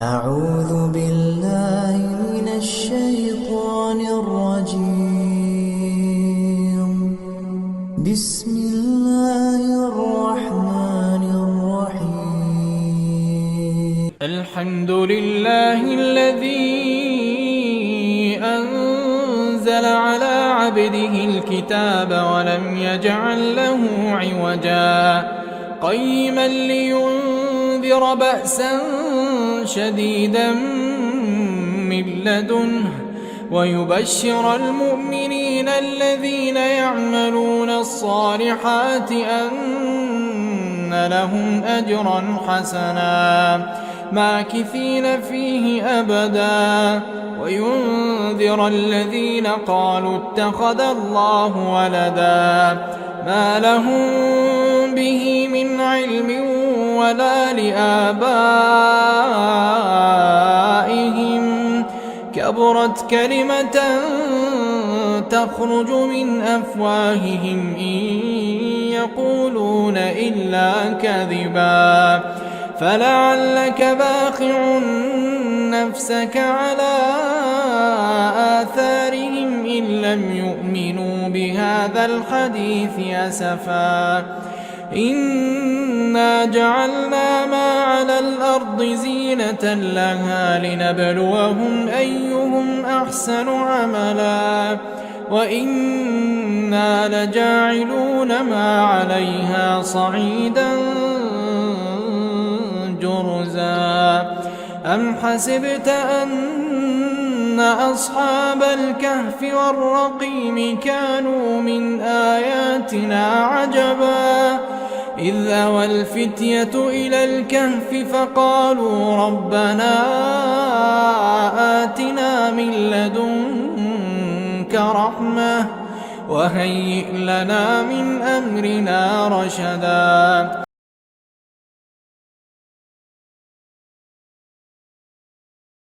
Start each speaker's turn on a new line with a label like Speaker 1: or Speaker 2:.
Speaker 1: أعوذ بالله من الشيطان الرجيم. بسم الله الرحمن الرحيم.
Speaker 2: الحمد لله الذي أنزل على عبده الكتاب ولم يجعل له عوجا قيما لينذر بأسا شديدا من لدنه ويبشر المؤمنين الذين يعملون الصالحات أن لهم أجرا حسنا ماكثين فيه أبدا وينذر الذين قالوا اتخذ الله ولدا ما لهم به من علم ولا لآبائهم كبرت كلمة تخرج من أفواههم إن يقولون إلا كذبا فلعلك باخع نفسك على آثارهم إن لم يؤمنوا بهذا الحديث أسفا إنا جعلنا ما على الأرض زينة لها لنبلوهم أيهم أحسن عملا وإنا لجاعلون ما عليها صعيدا جرزا أم حسبت أن أصحاب الكهف والرقيم كانوا من آياتنا عجبا إذ أوى الفتية إلى الكهف فقالوا ربنا آتنا من لدنك رحمة وهيئ لنا من أمرنا رشدا